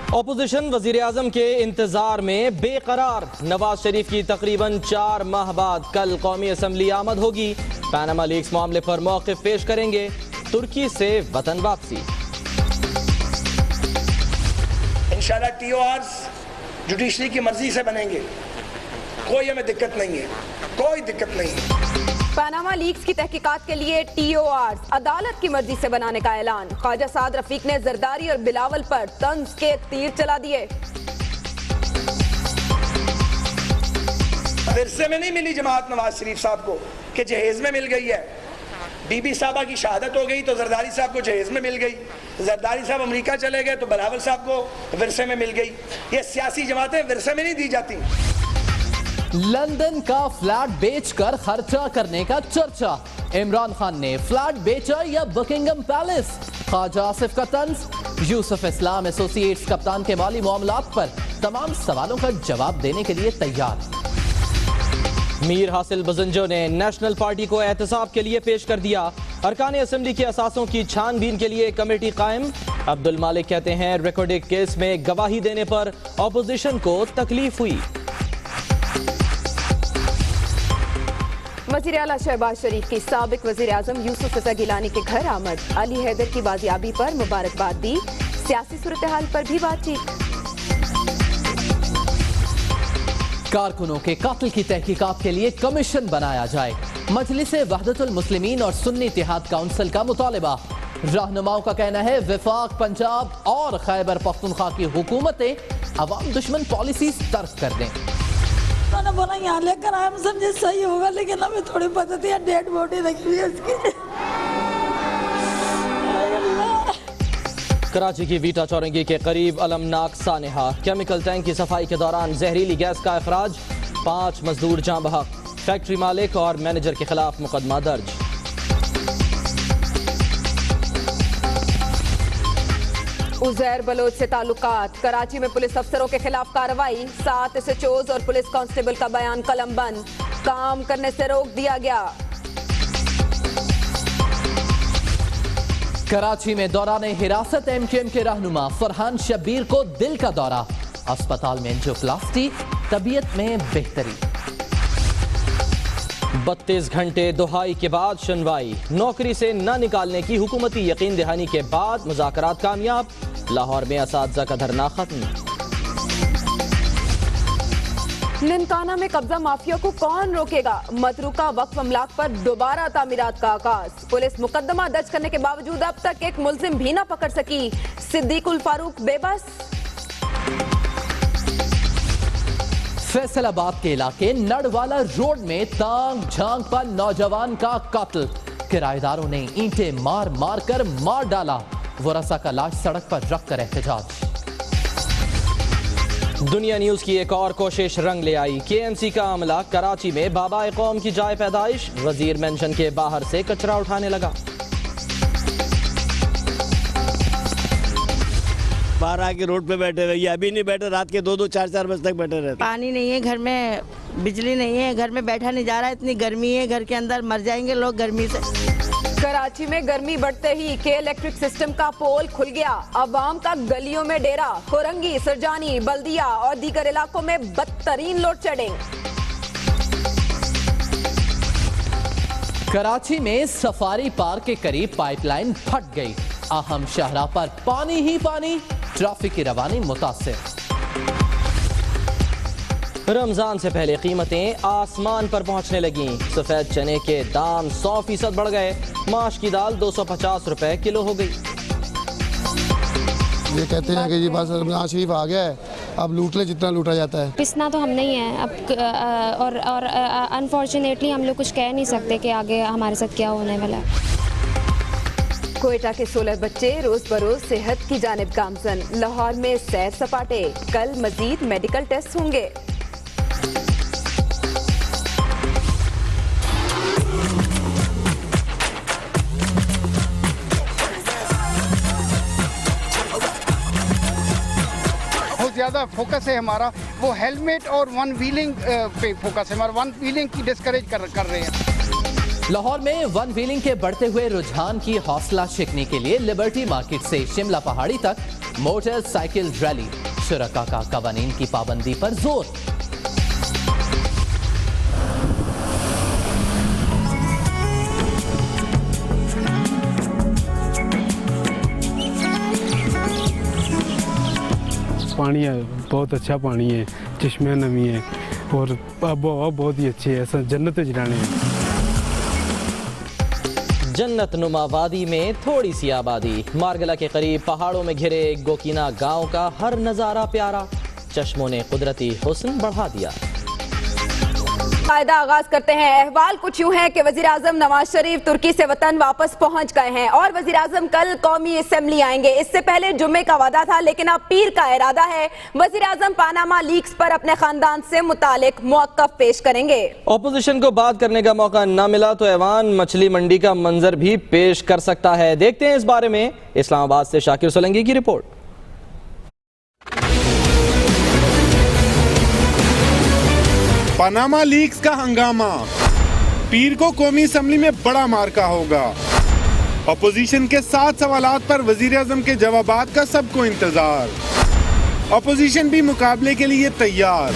Opposition वजीर आजम के इंतजार में बेकरार। नवाज शरीफ की तकरीबन 4 माह बाद कल कौमी असम्बली आमद होगी। पैनामा लीक्स मामले पर मौक़िफ़ पेश करेंगे। तुर्की से वतन वापसी। इंशाल्लाह TORs जुडिशरी की मर्जी से बनेंगे, कोई हमें दिक्कत नहीं है, कोई दिक्कत नहीं है। पैनामा लीक्स की तहकीकात के लिए TORs अदालत की मर्जी से बनाने का ऐलान। ख्वाजा साद रफीक ने जरदारी और बिलावल पर तंज के तीर चला दिए। विरसे में नहीं मिली जमात नवाज शरीफ साहब को कि जहेज में मिल गई है। बीबी साहबा की शहादत हो गई तो जरदारी साहब को जहेज में मिल गई। जरदारी साहब अमेरिका चले गए तो बिलावल साहब को विरसे में मिल गई। ये सियासी जमातें विरसे में नहीं दी जाती। लंदन का फ्लैट बेचकर खर्चा करने का चर्चा। इमरान खान ने फ्लैट बेचा या बकिंगम पैलेस? ख्वाजा आसिफ का तंज। यूसुफ इस्लाम एसोसिएट्स कप्तान के माली मामलात पर तमाम सवालों का जवाब देने के लिए तैयार। मीर हासिल बजंजो ने नेशनल पार्टी को एहतसाब के लिए पेश कर दिया। अरकान असम्बली के असासों की छानबीन के लिए कमेटी कायम। अब्दुल मालिक कहते हैं रिकॉर्डिंग केस में गवाही देने पर अपोजिशन को तकलीफ हुई। वज़ीर आला शहबाज शरीफ की साबिक वज़ीर आज़म यूसुफ रज़ा गिलानी के घर आमद। अली हैदर की बाजियाबी पर मुबारकबाद दी। सियासी सूरत हाल पर भी बातचीत। कारकुनों के कातिल की तहकीकात के लिए कमीशन बनाया जाए। मजलिस वहदतुल मुस्लिमीन और सुन्नी इत्तेहाद काउंसिल का मुतालिबा। रहनुमाओं का कहना है वफाक, पंजाब और खैबर पख्तूनख्वा की हुकूमतें अवाम दुश्मन पॉलिसी तर्क कर दें। उन्होंने बोला यहाँ लेकर आए, हम समझे सही होगा, लेकिन हमें थोड़ी पता थी डेड बॉडी रखी हुई है उसकी। कराची की वीटा चौरंगी के करीब अलमनाक सानेहा। केमिकल टैंक की सफाई के दौरान जहरीली गैस का अखराज। 5 मजदूर जाँ बहक। फैक्ट्री मालिक और मैनेजर के खिलाफ मुकदमा दर्ज। उजैर बलोच से ताल्लुकात। कराची में पुलिस अफसरों के खिलाफ कार्रवाई। 7 SHOs और पुलिस कांस्टेबल का बयान कलमबंद। काम करने से रोक दिया गया। कराची में दौरान हिरासत MKM के रहनुमा फरहान शब्बीर को दिल का दौरा। अस्पताल में एंजियोप्लास्टी, तबीयत में बेहतरी। 32 घंटे दुहाई के बाद सुनवाई। नौकरी से न निकालने की हुकूमती यकीन दहानी के बाद मुज़ाकरात कामयाब। लाहौर में असातिज़ा का धरना खत्म। ननकाना में कब्जा माफिया को कौन रोकेगा? मतरूका वक्फ अमलाक पर दोबारा तामीरात का आगाज। पुलिस मुकदमा दर्ज करने के बावजूद अब तक एक मुल्जिम भी न पकड़ सकी। सिद्दीकुल फारूक बेबस। फैसलाबाद के इलाके नड़वाला रोड में तांग झांग पर नौजवान का कातिल। किराएदारों ने ईंटें मार मार कर मार डाला। वरसा का लाश सड़क पर रखकर एहतजाज। दुनिया न्यूज की एक और कोशिश रंग ले आई। KMC का अमला कराची में बाबा कौम की जाए पैदाइश। वजीर मेंशन के बाहर से कचरा उठाने लगा। बाहर आके रोड पे बैठे रहिए, अभी नहीं बैठे, रात के 2-2, 4-4 बजे तक बैठे रहते। पानी नहीं है घर में, बिजली नहीं है, घर में बैठा नहीं जा रहा है, इतनी गर्मी है, घर के अंदर मर जाएंगे लोग गर्मी से। कराची में गर्मी बढ़ते ही के इलेक्ट्रिक सिस्टम का पोल खुल गया। अवाम का गलियों में डेरा। कोरंगी, सरजानी, बल्दिया और दीगर इलाकों में बदतरीन लोड शेडिंग। कराची में सफारी पार्क के करीब पाइपलाइन फट गई। अहम शाहराह पर पानी ही पानी। ट्रैफिक की रवानी मुतासिर। रमजान से पहले कीमतें आसमान पर पहुंचने लगी। सफेद चने के दाम 100% बढ़ गए। माश की दाल 250 रुपए किलो हो गई। ये कहते हैं कि जी बस रमजान शरीफ आ गया है, अब लूट ले जितना लूटा जाता है। पिसना तो हम नहीं है अब, और अनफॉर्चुनेटली हम लोग कुछ कह नहीं सकते कि आगे हमारे साथ क्या होने वाला है। कोयटा के 16 बच्चे रोज बरोज सेहत की जानिब गामजन। लाहौर में सैर सपाटे। कल मजीद मेडिकल टेस्ट होंगे। ज़्यादा फोकस है हमारा वो हेलमेट और वन व्हीलिंग पे फोकस है हमारा। वन व्हीलिंग की डिस्करेज कर रहे हैं। लाहौर में वन व्हीलिंग के बढ़ते हुए रुझान की हौसला शिकने के लिए लिबर्टी मार्केट से शिमला पहाड़ी तक मोटरसाइकिल रैली, शुरका का कवानीन की पाबंदी पर जोर। पानी है, बहुत अच्छा पानी है, चश्मे नमी है और आबोहवा बहुत ही अच्छी है, ऐसा जन्नत जिलाने है। जन्नत नुमा वादी में थोड़ी सी आबादी, मारगला के करीब पहाड़ों में घिरे गोकीना गांव का हर नज़ारा प्यारा, चश्मों ने कुदरती हुस्न बढ़ा दिया। कायदा आगाज करते हैं। अहवाल कुछ यूं है कि वजीर आजम नवाज शरीफ तुर्की से वतन वापस पहुंच गए हैं और वजीर आजम कल कौमी असेंबली आएंगे। इससे पहले जुम्मे का वादा था, लेकिन अब पीर का इरादा है। वजीर आजम पानामा लीक्स पर अपने खानदान से मुतालिक मौक़िफ़ पेश करेंगे। ऑपोजिशन को बात करने का मौका न मिला तो ऐवान मछली मंडी का मंजर भी पेश कर सकता है। देखते हैं इस बारे में इस्लामाबाद से शाकिर सोलंकी की रिपोर्ट। पनामा लीक्स का हंगामा, पीर को कौमी असेंबली में बड़ा मार्का होगा। अपोजिशन के 7 सवालात पर वजीर आजम के जवाबात का सबको इंतजार। अपोजिशन भी मुकाबले के लिए तैयार।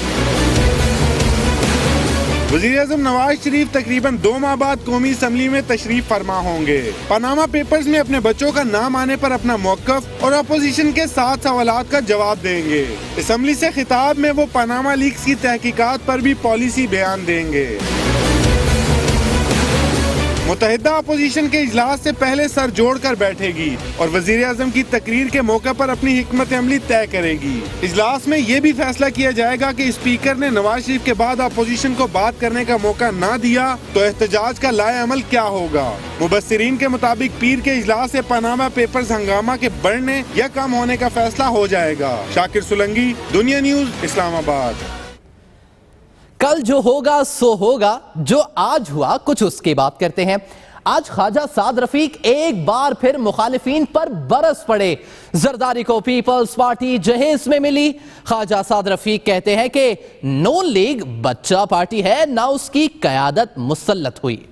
वजीर आजम नवाज शरीफ तकरीबन 2 माह बाद कौमी असेंबली में तशरीफ फरमा होंगे। पनामा पेपर्स में अपने बच्चों का नाम आने पर अपना मौक़िफ़ और अपोजिशन के 7 सवालात का जवाब देंगे। असेंबली से खिताब में वो पनामा लीक्स की तहकीकात पर भी पॉलिसी बयान देंगे। मुत्तहिदा अपोजिशन के इजलास से पहले सर जोड़कर बैठेगी और वजीर आजम की तकरीर के मौके पर अपनी हिकमत अमली तय करेगी। इजलास में ये भी फैसला किया जाएगा कि स्पीकर ने नवाज शरीफ के बाद अपोजिशन को बात करने का मौका ना दिया तो एहतजाज का लाए अमल क्या होगा। मुबस्सिरीन के मुताबिक पीर के इजलास से पनामा पेपर्स हंगामा के बढ़ने या कम होने का फैसला हो जाएगा। शाकिर सोलंकी, दुनिया न्यूज, इस्लामाबाद। कल जो होगा सो होगा, जो आज हुआ कुछ उसकी बात करते हैं। आज ख्वाजा साद रफीक एक बार फिर मुखालिफिन पर बरस पड़े। जरदारी को पीपल्स पार्टी जहेज में मिली। ख्वाजा साद रफीक कहते हैं कि नून लीग बच्चा पार्टी है, ना उसकी कयादत मुसल्लत हुई।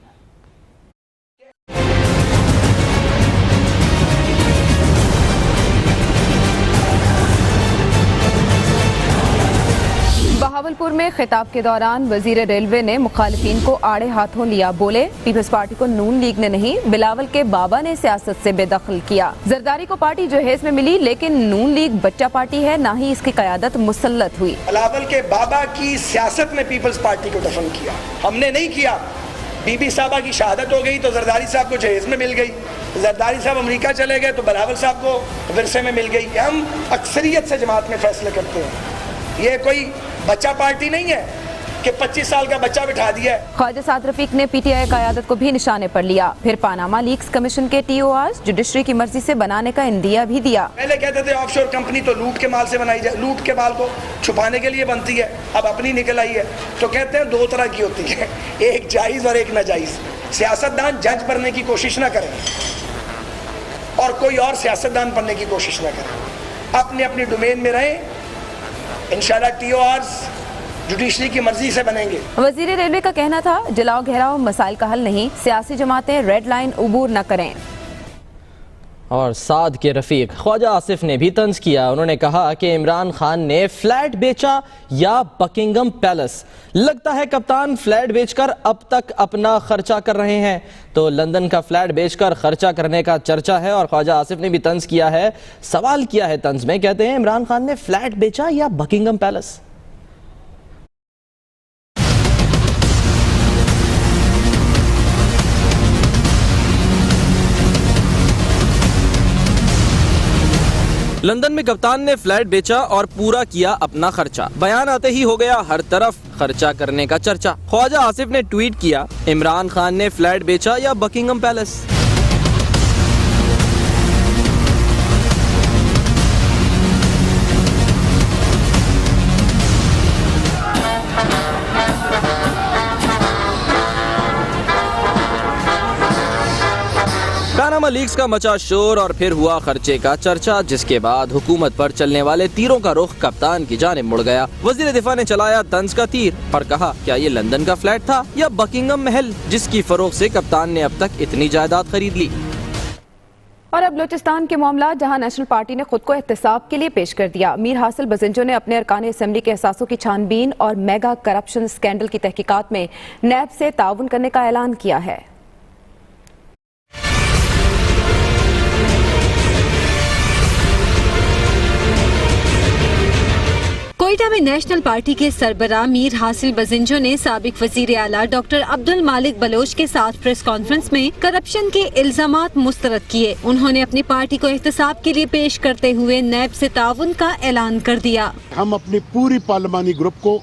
बहावलपुर में खिताब के दौरान वजीर रेलवे ने मुखालिफिन को आड़े हाथों लिया। बोले, पीपल्स पार्टी को नून लीग ने नहीं, बिलावल के बाबा ने सियासत से बेदखल किया। जरदारी को पार्टी जहेज में मिली, लेकिन नून लीग बच्चा पार्टी है, ना ही इसकी कयादत मुसल्लत हुई। बिलावल के बाबा की सियासत में पीपल्स पार्टी को दफन किया, हमने नहीं किया। बीबी साहबा की शहादत हो गई तो जरदारी साहब को जहेज में मिल गई, जरदारी साहब अमेरिका चले गए तो बिलावल साहब को विरसे में मिल गई। हम अक्सरियत से जमात में फैसले करते हैं, ये कोई बच्चा पार्टी नहीं है कि 25 साल का बच्चा बिठा दिया है। ख्वाजा साद रफीक ने पीटीआई क़यादत को भी निशाने पर लिया। फिर पानामा लीक्स कमीशन के TORs जुडिशरी की मर्जी से बनाने का इंदिया भी दिया। पहले कहते थे ऑफशोर कंपनी तो लूट के माल से बनाई जाए, लूट के माल को छुपाने के लिए बनती है, अब अपनी निकल आई है। तो कहते हैं 2 तरह की होती है, एक जायज़ और एक नाजायज़। सियासतदान जज बनने की कोशिश ना करें और कोई और सियासतदान बनने की कोशिश ना करें, अपने अपनी डोमेन में रहें। इंशाल्लाह TORs जुडिशरी की मर्जी से बनेंगे। वजीर रेलवे का कहना था, जलाओ घेराव मसाइल का हल नहीं, सियासी जमातें रेड लाइन उबूर न करें। और साद के रफीक ख्वाजा आसिफ ने भी तंज किया। उन्होंने कहा कि इमरान खान ने फ्लैट बेचा या बकिंगम पैलेस। लगता है कप्तान फ्लैट बेचकर अब तक अपना खर्चा कर रहे हैं, तो लंदन का फ्लैट बेचकर खर्चा करने का चर्चा है। और ख्वाजा आसिफ ने भी तंज किया है, सवाल किया है तंज में, कहते हैं इमरान खान ने फ्लैट बेचा या बकिंगम पैलेस। लंदन में कप्तान ने फ्लैट बेचा और पूरा किया अपना खर्चा। बयान आते ही हो गया हर तरफ खर्चा करने का चर्चा। ख्वाजा आसिफ ने ट्वीट किया, इमरान खान ने फ्लैट बेचा या बकिंगम पैलेस। पनामा लीक्स का मचा शोर और फिर हुआ खर्चे का चर्चा, जिसके बाद हुकूमत पर चलने वाले तीरों का रुख कप्तान की जानिब मुड़ गया। वजीर दिफा ने चलाया तंज का तीर और कहा, क्या ये लंदन का फ्लैट था या बकिंगम महल, जिसकी फरोख से कप्तान ने अब तक इतनी जायदाद खरीद ली। और अब बलूचिस्तान के मामला, जहां नेशनल पार्टी ने खुद को एहतसाब के लिए पेश कर दिया। मीर हासिल बजिंजो ने अपने अरकान असेंबली के असासों की छानबीन और मेगा करप्शन स्कैंडल की तहकीकात में नैब से ताउन करने का ऐलान किया है। कोयटा में नेशनल पार्टी के सरबराह मीर हासिल बजिंजो ने साबिक वजीर आला डॉक्टर अब्दुल मालिक बलोच के साथ प्रेस कॉन्फ्रेंस में करप्शन के इल्जामात मुस्तरद किए। उन्होंने अपनी पार्टी को एहतसाब के लिए पेश करते हुए नैब से ताउन का ऐलान कर दिया। हम अपनी पूरी पार्लिमानी ग्रुप को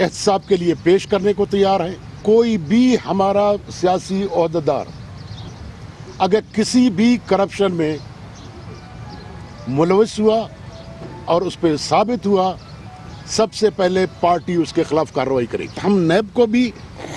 एहतसाब के लिए पेश करने को तैयार हैं। कोई भी हमारा सियासी ओहदेदार अगर किसी भी करप्शन में मुलविस हुआ और उस पर साबित हुआ, सबसे पहले पार्टी उसके खिलाफ कार्रवाई करेगी। हम नैब को भी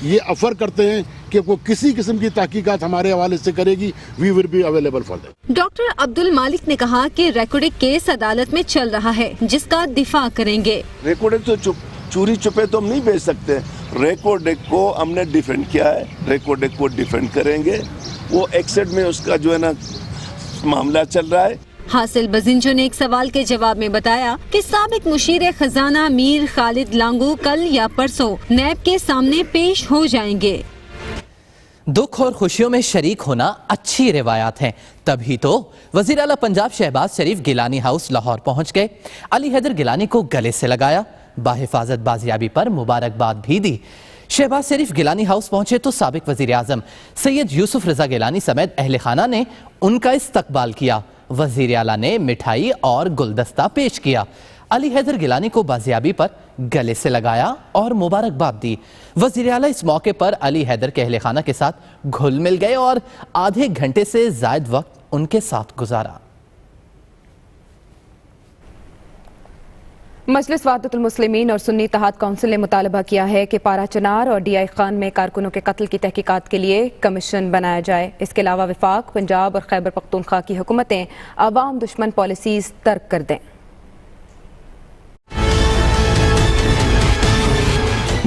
ये ऑफर करते हैं कि वो किसी किस्म की तहकीकात हमारे हवाले से करेगी। We will be available for that. Doctor Abdul Malik ने कहा कि रिकॉर्डिंग केस अदालत में चल रहा है, जिसका दिफा करेंगे। रिकॉर्डिंग तो चोरी छुपे तो हम नहीं भेज सकते। रिकॉर्डिंग को हमने डिफेंड किया है, रिकॉर्डिंग को डिफेंड करेंगे। वो एक्सेट में उसका जो है ना मामला चल रहा है। हासिल बजिंजो ने एक सवाल के जवाब में बताया कि साबिक मुशीर खजाना मीर खालिद लांगू कल या परसों नैब के सामने पेश हो जाएंगे। दुख और खुशियों में शरीक होना अच्छी रिवायात हैं, तभी तो वजीर आला पंजाब शहबाज शरीफ गिलानी हाउस लाहौर पहुंच गए। अली हैदर गिलानी को गले से लगाया, बाहिफाजत बाजियाबी पर मुबारकबाद भी दी। शहबाज शरीफ गिलानी हाउस पहुंचे तो साबिक वजीर आजम सैयद यूसुफ रजा गिलानी समेत अहले खाना ने उनका इस्तकबाल किया। वजीर आला ने मिठाई और गुलदस्ता पेश किया। अली हैदर गिलानी को बाजियाबी पर गले से लगाया और मुबारकबाद दी। वजीर आला इस मौके पर अली हैदर के अहले खाना के साथ घुल मिल गए और आधे घंटे से ज्यादा वक्त उनके साथ गुजारा। मजलिस वहदतुल मुस्लिमीन और सुन्नी इत्तेहाद काउंसिल ने मुतालबा किया है कि पारा चनार और डीआई खान में कारकुनों के कत्ल की तहकीकात के लिए कमीशन बनाया जाए। इसके अलावा वफाक, पंजाब और खैबर पख्तूनख्वा की हुकूमतें अवाम दुश्मन पॉलिसीज तर्क कर दें।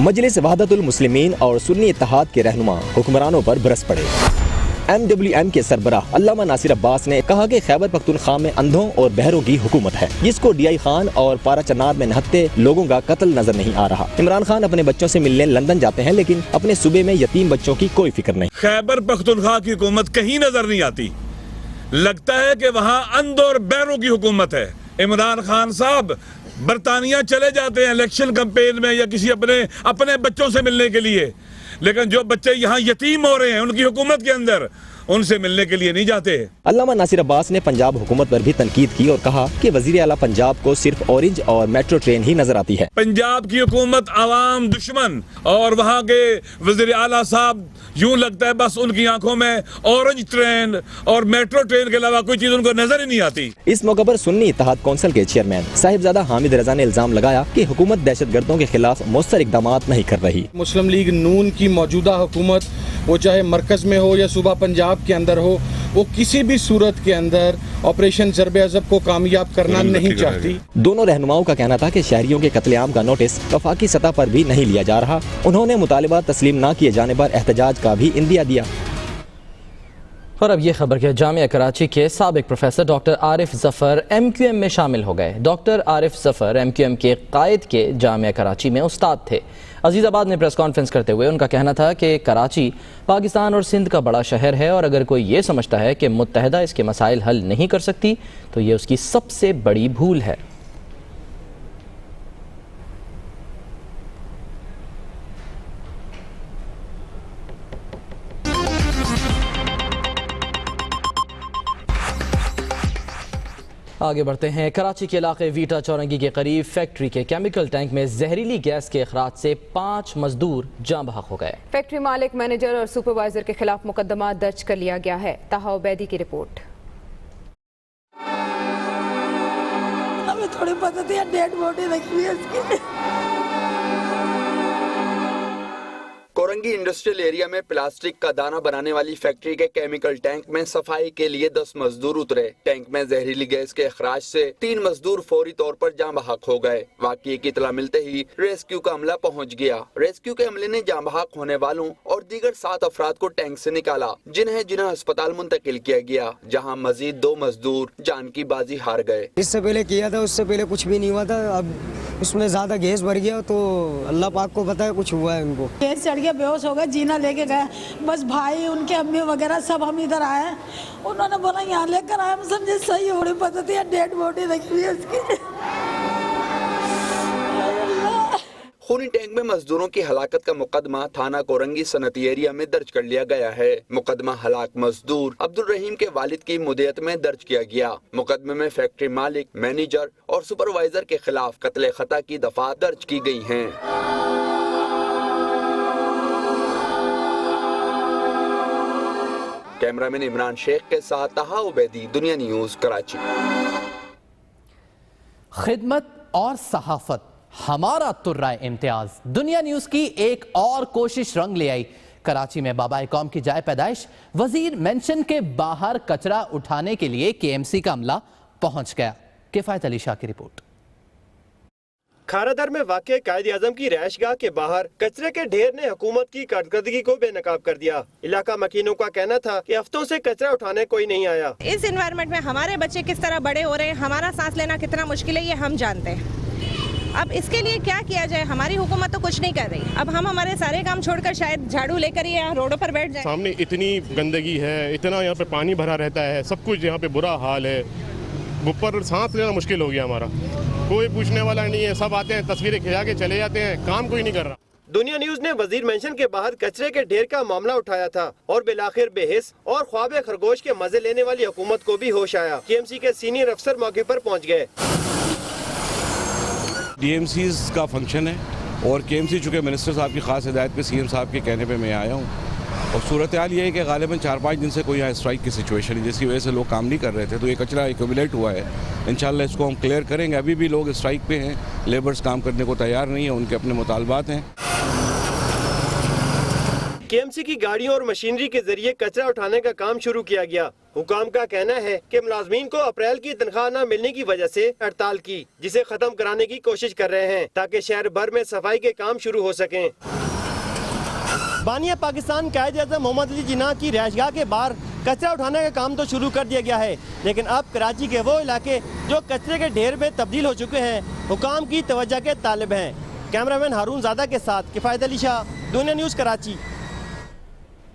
मजलिस वहदतुल मुस्लिमीन और सुन्नी इत्तेहाद के रहनुमा हुक्मरानों पर बरस पड़े। MWM के सरबराह अल्लामा नासिर अब्बास ने कहा कि खैबर पख्तूनख्वा में अंधों और बहरों की हुकूमत है, जिसको डीआई खान और पारा चनार में नहत्ते लोगों का कत्ल नजर नहीं आ रहा। इमरान खान अपने बच्चों से मिलने लंदन जाते हैं, लेकिन अपने सूबे में यतीम बच्चों की कोई फिक्र नहीं। खैबर पख्तूनख्वा की हुकूमत कहीं नजर नहीं आती। लगता है कि वहाँ अंधों और बहरों की हुकूमत है। इमरान खान साहब बरतानिया चले जाते हैं इलेक्शन कैंपेन में या किसी अपने बच्चों से मिलने के लिए, लेकिन जो बच्चे यहाँ यतीम हो रहे हैं उनकी हुकूमत के अंदर, उनसे मिलने के लिए नहीं जाते। अल्लामा नासिर अब्बास ने पंजाब हुकूमत पर भी तनकीद की और कहा कि वजीर आला पंजाब को सिर्फ ऑरेंज और मेट्रो ट्रेन ही नजर आती है। पंजाब की हुकूमत आवाम दुश्मन और वहाँ के वजीर आला साहब यूं लगता है बस उनकी आंखों में ऑरेंज ट्रेन और मेट्रो ट्रेन के अलावा कोई चीज उनको नजर ही नहीं आती। इस मौके पर सुन्नी इत्तेहाद काउंसिल के चेयरमैन साहिबजादा हामिद रजा ने इल्जाम लगाया कि हुकूमत दहशतगर्दों के खिलाफ मौसर इकदाम नहीं कर रही। मुस्लिम लीग नून की मौजूदा हुकूमत, वो चाहे मरकज में हो या सूबा पंजाब के अंदर हो, वो किसी भी सूरत के अंदर ऑपरेशन ज़रबे अज़ब को कामयाब करना नहीं चाहती। दोनों रहनुमाओं का कहना था कि शहरियों के कत्लेआम का नोटिस वफाकी सतह पर भी नहीं लिया जा रहा। उन्होंने मुतालिबा तस्लीम न किए जाने पर एहतजाज का भी इंदिया दिया। और अब ये खबर कि जामिया कराची के साबिक professor doctor Arif Zafar MQM में शामिल हो गए। डॉक्टर आरिफ जफर MQM के कायद के जामिया कराची में उस्ताद थे। अजीज़ाबाद में प्रेस कॉन्फ्रेंस करते हुए उनका कहना था कि कराची पाकिस्तान और सिंध का बड़ा शहर है और अगर कोई ये समझता है कि मुत्तहदा इसके मसाइल हल नहीं कर सकती तो ये उसकी सबसे बड़ी भूल है। आगे बढ़ते हैं। कराची के इलाके वीटा चौरंगी के करीब फैक्ट्री के केमिकल टैंक में जहरीली गैस के अखराज से 5 मजदूर जाँ बहक हो गए। फैक्ट्री मालिक, मैनेजर और सुपरवाइजर के खिलाफ मुकदमा दर्ज कर लिया गया है। ताहा उबैदी की रिपोर्ट। हमें थोड़ी पता थी डेड बॉडी रखी है इसकी। कोरंगी इंडस्ट्रियल एरिया में प्लास्टिक का दाना बनाने वाली फैक्ट्री के केमिकल टैंक में सफाई के लिए 10 मजदूर उतरे। टैंक में जहरीली गैस के अखराज से 3 मजदूर फौरी तौर पर जाँ बहक हो गए। वाकये की इतला मिलते ही रेस्क्यू का अमला पहुंच गया। रेस्क्यू के अमले ने जाँ बहक होने वालों और दीगर 7 अफराद को टैंक से निकाला, जिन्हें जिना अस्पताल मुंतकिल किया गया, जहाँ मजीद 2 मजदूर जान की बाजी हार गए। इससे पहले किया था, उससे पहले कुछ भी नहीं हुआ था। अब उसमें ज्यादा गैस भर गया तो अल्लाह पाक को पता है कुछ हुआ है उनको। गैस चढ़ गया, बेहोश हो गए, जीना लेके गए। बस भाई उनके अम्मी वगैरह सब हम इधर आए, उन्होंने बोला यहाँ लेकर आए। हम समझे सही हो रही पता थी, डेड बॉडी रखी हुई है उसकी। खूनी टैंक में मजदूरों की हलाकत का मुकदमा थाना कोरंगी सनती एरिया में दर्ज कर लिया गया है। मुकदमा हलाक मजदूर अब्दुल रहीम के वालिद की मुदियत में दर्ज किया गया। मुकदमे में फैक्ट्री मालिक, मैनेजर और सुपरवाइजर के खिलाफ कत्ले खता की दफात दर्ज की गई हैं। कैमरामैन इमरान शेख के साथ तहा उबैदी, दुनिया न्यूज, कराची। खिदमत और सहाफत हमारा तुर्राए इम्तियाज। दुनिया न्यूज की एक और कोशिश रंग ले आई। कराची में बाबाए कौम की जाए पैदाइश वजीर मेंशन के बाहर कचरा उठाने के लिए केएमसी का अमला पहुंच गया। किफायत अली शाह की रिपोर्ट। खारादर में वाक़े कायद-ए-आज़म की रहायशगाह के बाहर कचरे के ढेर ने हुकूमत की कारकर्दगी को बेनकाब कर दिया। इलाका मकीनों का कहना था कि हफ्तों से कचरा उठाने कोई नहीं आया। इस एनवायरनमेंट में हमारे बच्चे किस तरह बड़े हो रहे हैं, हमारा सांस लेना कितना मुश्किल है, ये हम जानते हैं। अब इसके लिए क्या किया जाए? हमारी हुकूमत तो कुछ नहीं कर रही। अब हम हमारे सारे काम छोड़कर शायद झाड़ू लेकर ही यहाँ रोडों पर बैठ जाए। सामने इतनी गंदगी है, इतना यहाँ पे पानी भरा रहता है, सब कुछ यहाँ पे बुरा हाल है। ऊपर सांस लेना मुश्किल हो गया हमारा। कोई पूछने वाला नहीं है, सब आते हैं, तस्वीरें खिंचा के चले जाते हैं, काम कोई नहीं कर रहा। दुनिया न्यूज ने वजीर मेंशन के बाहर कचरे के ढेर का मामला उठाया था और बिलाखिर बेहिस और ख्वाब खरगोश के मजे लेने वाली हुकूमत को भी होश आया। केएमसी के सीनियर अफसर मौके पर पहुँच गए। डीएमसीज का फंक्शन है और केएमसी चूँकि मिनिस्टर साहब की खास हिदायत पे सीएम साहब के कहने पे मैं आया हूँ और सूरत हाल ये है कि गालिबन 4-5 दिन से कोई यहाँ स्ट्राइक की सिचुएशन है, जिसकी वजह से लोग काम नहीं कर रहे थे, तो ये कचरा एक्यूमुलेट हुआ है। इंशाल्लाह इसको हम क्लियर करेंगे। अभी भी लोग स्ट्राइक पे हैं, लेबर्स काम करने को तैयार नहीं है, उनके अपने मुतालबात हैं। केएमसी की गाड़ियों और मशीनरी के जरिए कचरा उठाने का काम शुरू किया गया। हुकाम का कहना है कि मुलाजमीन को अप्रैल की तनख्वाह न मिलने की वजह से हड़ताल की, जिसे खत्म कराने की कोशिश कर रहे हैं ताकि शहर भर में सफाई के काम शुरू हो सकें। बानिया पाकिस्तान कायद-ए-आज़म मोहम्मद अली जिन्ना की रहायशगाह के बाहर कचरा उठाने का काम तो शुरू कर दिया गया है, लेकिन अब कराची के वो इलाके जो कचरे के ढेर में तब्दील हो चुके हैं हुकाम की तवज्जो के तालिब हैं। कैमरामैन हारून ज़ादा के साथ किफायत अली शाह, दुनिया न्यूज़, कराची।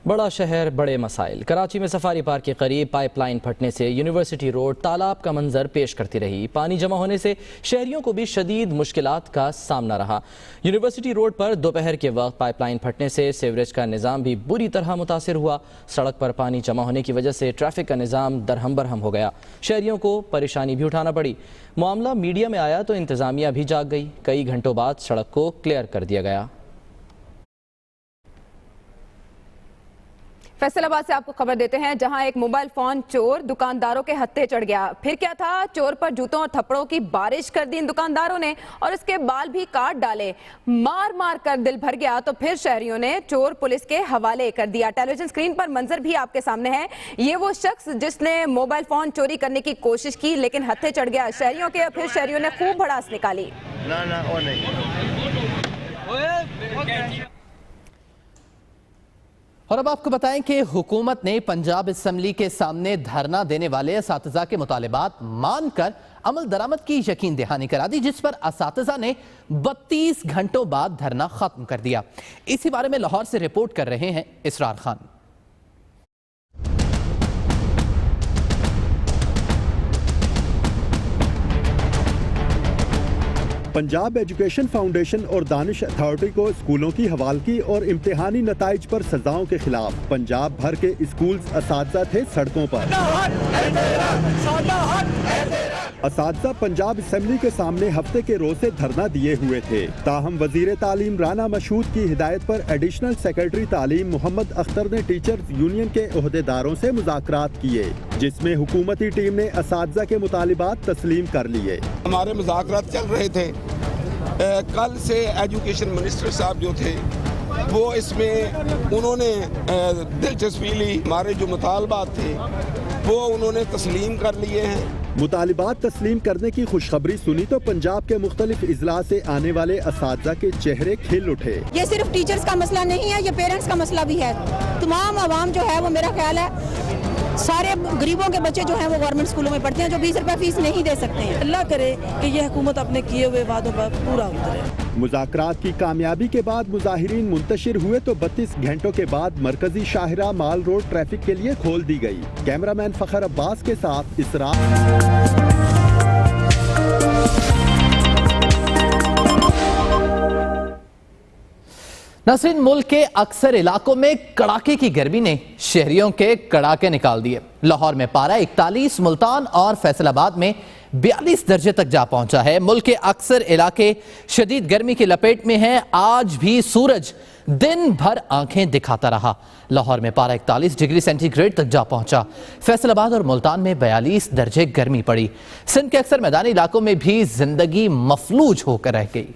बड़ा शहर, बड़े मसाइल। कराची में सफारी पार्क के करीब पाइपलाइन फटने से यूनिवर्सिटी रोड तालाब का मंजर पेश करती रही। पानी जमा होने से शहरियों को भी शदीद मुश्किलात का सामना रहा। यूनिवर्सिटी रोड पर दोपहर के वक्त पाइपलाइन फटने से सीवरेज का निज़ाम भी बुरी तरह मुतासिर हुआ। सड़क पर पानी जमा होने की वजह से ट्रैफिक का निज़ाम दरहम बरहम हो गया। शहरियों को परेशानी भी उठाना पड़ी। मामला मीडिया में आया तो इंतज़ामिया भी जाग गई। कई घंटों बाद सड़क को क्लियर कर दिया गया। फैसलाबाद से आपको खबर देते हैं, जहां एक मोबाइल फोन चोर दुकानदारों के हत्थे चढ़ गया। फिर क्या था, चोर पर जूतों और थप्पड़ों की बारिश कर दी इन दुकानदारों ने और इसके बाल भी काट डाले। मार मार कर दिल भर गया तो फिर शहरियों ने चोर पुलिस के हवाले कर दिया। टेलीविजन स्क्रीन पर मंजर भी आपके सामने है। ये वो शख्स जिसने मोबाइल फोन चोरी करने की कोशिश की लेकिन हत्थे चढ़ गया शहरियों के। फिर शहरियों ने खूब भड़ास निकाली। और अब आपको बताएं कि हुकूमत ने पंजाब असम्बली के सामने धरना देने वाले असातिज़ा के मुतालिबात मानकर अमल दरामद की यकीन दहानी करा दी, जिस पर असातिज़ा ने 32 घंटों बाद धरना खत्म कर दिया। इसी बारे में लाहौर से रिपोर्ट कर रहे हैं इसरार खान। पंजाब एजुकेशन फाउंडेशन और दानिश अथॉरिटी को स्कूलों की हवालगी और इम्तिहानी नताइज पर सजाओं के खिलाफ पंजाब भर के स्कूल्स असातिज़ा थे सड़कों पर। असातिज़ा पंजाब असेंबली के सामने हफ्ते के रोज से धरना दिए हुए थे। ताहम वजीर तालीम राना मशहूद की हिदायत पर एडिशनल सेक्रेटरी तालीम मोहम्मद अख्तर ने टीचर्स यूनियन के ओहदेदारों से मुज़ाकरात किए, जिसमें हुकूमती टीम ने असातिज़ा के मुतालिबात तस्लीम कर लिए। हमारे मुज़ाकरात चल रहे थे। कल से एजुकेशन मिनिस्टर साहब जो थे वो इसमें उन्होंने दिलचस्पी ली। हमारे जो मुतालबात थे वो उन्होंने तस्लीम कर लिए हैं। मुतालिबात तस्लीम करने की खुशखबरी सुनी तो पंजाब के मुख्तलिफ इजला से आने वाले असातिज़ा के चेहरे खिल उठे। ये सिर्फ टीचर्स का मसला नहीं है, ये पेरेंट्स का मसला भी है। तमाम आवाम जो है वो, मेरा ख्याल है सारे गरीबों के बच्चे जो हैं वो गवर्नमेंट स्कूलों में पढ़ते हैं, जो 20 रुपए फीस नहीं दे सकते हैं। अल्लाह करे कि ये हुकूमत अपने किए हुए वादों पर पूरा उतरे। मुज़ाकरात की कामयाबी के बाद मुजाहिरीन मुंतशिर हुए तो 32 घंटों के बाद मरकजी शाहरा माल रोड ट्रैफिक के लिए खोल दी गई। कैमरामैन फखर अब्बास के साथ इसरा। नाज़रीन, मुल्क के अक्सर इलाकों में कड़ाके की गर्मी ने शहरियों के कड़ाके निकाल दिए। लाहौर में पारा 41, मुल्तान और फैसलाबाद में 42 दर्जे तक जा पहुंचा है। मुल्क के अक्सर इलाके शदीद गर्मी की लपेट में हैं। आज भी सूरज दिन भर आंखें दिखाता रहा। लाहौर में पारा 41 डिग्री सेंटीग्रेड तक जा पहुंचा। फैसलाबाद और मुल्तान में 42 दर्जे गर्मी पड़ी। सिंध के अक्सर मैदानी इलाकों में भी जिंदगी मफलूज होकर रह गई।